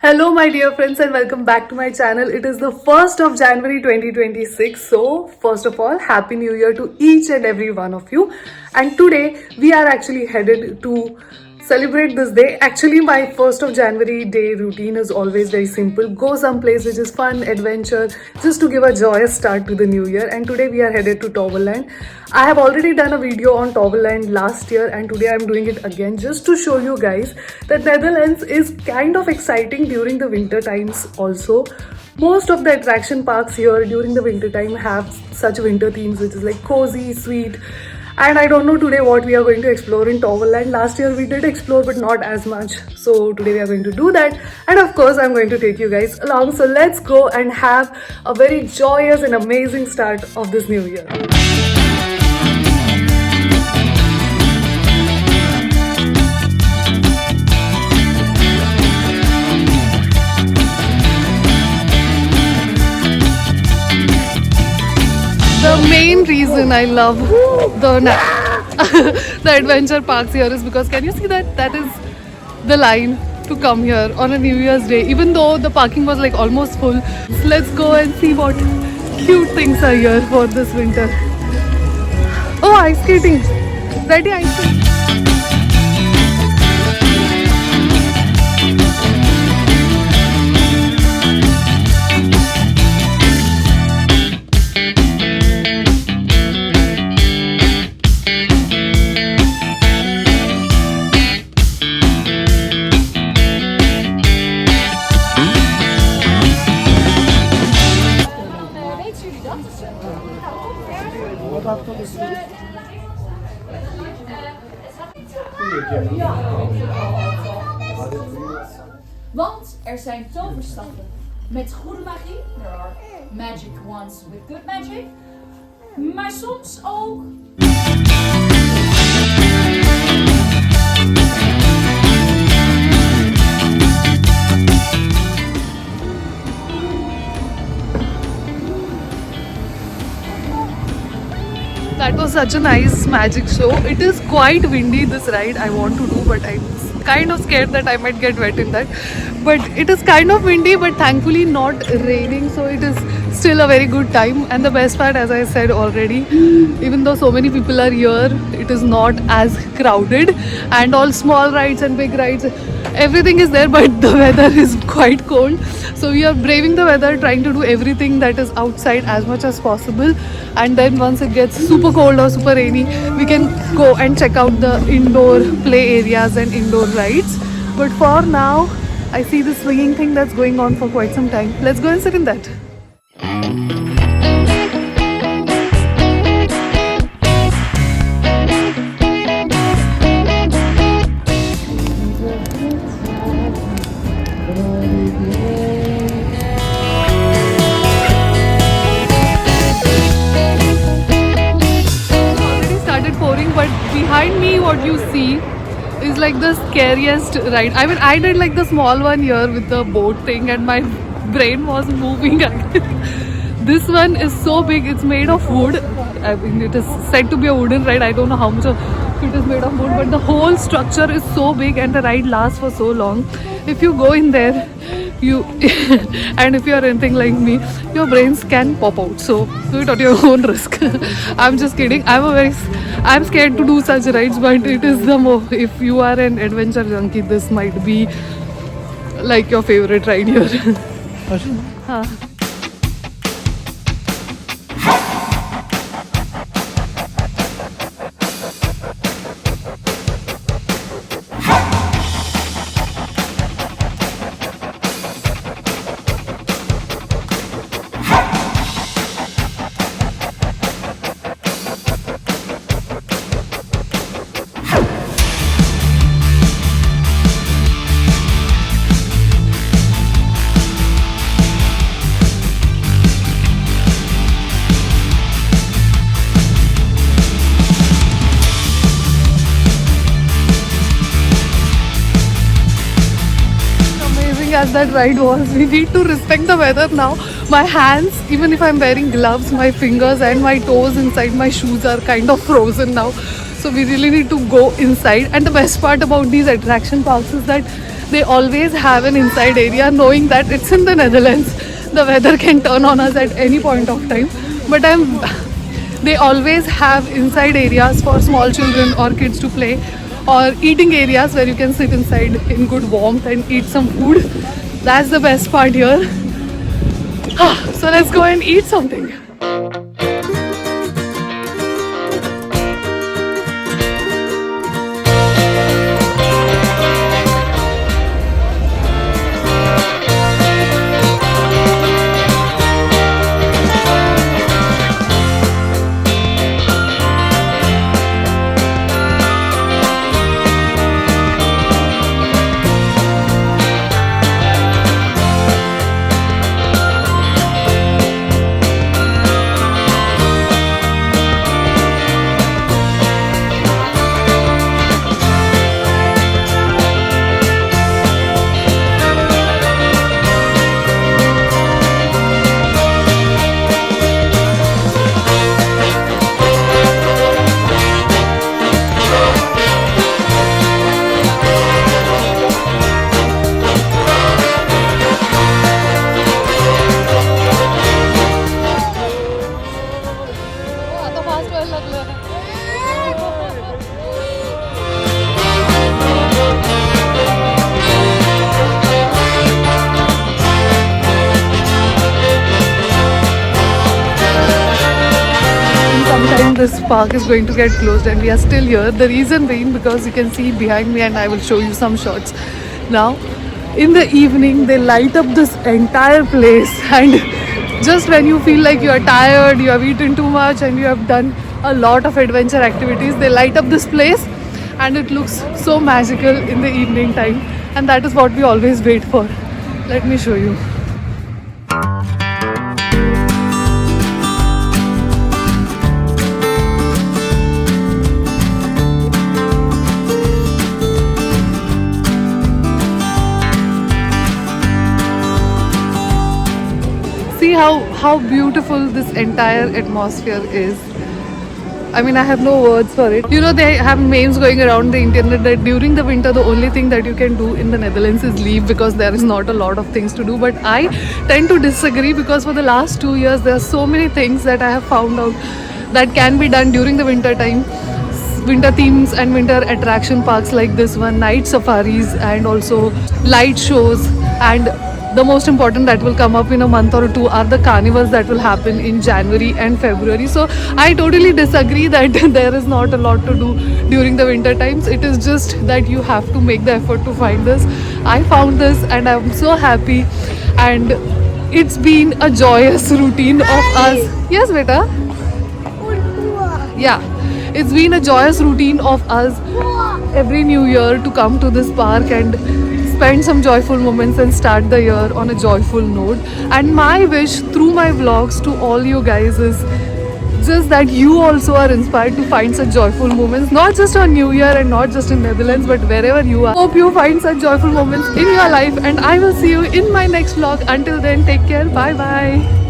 Hello my dear friends and welcome back to my channel. It is the 1st of January 2026. So first of all, Happy New Year to each and every one of you. And today we are actually headed to celebrate this day. Actually my 1st of January day routine is always very simple. Go someplace which is fun, adventure, just to give a joyous start to the new year. And today we are headed to Toverland. I have already done a video on Toverland last year and today I'm doing it again just to show you guys that Netherlands is kind of exciting during the winter times also. Most of the attraction parks here during the winter time have such winter themes which is like cozy, sweet. And I don't know today what we are going to explore in Toverland. Last year we did explore but not as much. So today we are going to do that. And of course I'm going to take you guys along. So let's go and have a very joyous and amazing start of this new year. The main reason I love the adventure parks here is because can you see that is the line to come here on a New Year's Day, even though the parking was like almost full. So let's go and see what cute things are here for this winter. Oh, ice skating. Ready ice skating. Want er zijn toverstappen met goede magie. There are magic wands with good magic. Maar soms ook... That was such a nice magic show. It is quite windy this ride I want to do, but I'm kind of scared that I might get wet in that. But it is kind of windy but thankfully not raining, so it is still a very good time. And the best part, as I said already, even though so many people are here, it is not as crowded, and all small rides and big rides, everything is there, but the weather is quite cold. So we are braving the weather, trying to do everything that is outside as much as possible, and then once it gets super cold or super rainy, we can go and check out the indoor play areas and indoor rides. But for now, I see this swinging thing that's going on for quite some time. Let's go and sit in that. But behind me what you see is like the scariest ride. I mean, I did like the small one here with the boat thing and my brain was moving. This one is so big, it's made of wood. I mean, it is said to be a wooden ride. I don't know how much of it is made of wood, but the whole structure is so big and the ride lasts for so long. If you go in there, you and if you are anything like me, your brains can pop out, so do it at your own risk. I'm just kidding. I'm scared to do such rides, but it is if you are an adventure junkie, this might be like your favorite ride here. Huh. As that ride was, we need to respect the weather now. My hands, even if I'm wearing gloves, my fingers and my toes inside my shoes are kind of frozen now. So we really need to go inside. And the best part about these attraction parks is that they always have an inside area, knowing that it's in the Netherlands. The weather can turn on us at any point of time. But they always have inside areas for small children or kids to play, or eating areas where you can sit inside in good warmth and eat some food. That's the best part here. So let's go and eat something. This park is going to get closed and we are still here. The reason being because you can see behind me, and I will show you some shots now. In the evening they light up this entire place, and just when you feel like you are tired, you have eaten too much and you have done a lot of adventure activities, they light up this place and it looks so magical in the evening time, and that is what we always wait for. Let me show you. See how beautiful this entire atmosphere is. I mean, I have no words for it. You know, they have memes going around the internet that during the winter the only thing that you can do in the Netherlands is leave, because there is not a lot of things to do. But I tend to disagree, because for the last 2 years there are so many things that I have found out that can be done during the winter time. Winter themes and winter attraction parks like this one, night safaris, and also light shows, and the most important that will come up in a month or two are the carnivals that will happen in January and February. So I totally disagree that there is not a lot to do during the winter times. It is just that you have to make the effort to find this. I found this and I'm so happy, and it's been a joyous routine of us. Yes, beta? Yeah, it's been a joyous routine of us every new year to come to this park and spend some joyful moments and start the year on a joyful note. And my wish through my vlogs to all you guys is just that you also are inspired to find such joyful moments, not just on New Year and not just in Netherlands, but wherever you are. Hope you find such joyful moments in your life, and I will see you in my next vlog. Until then, take care. Bye bye.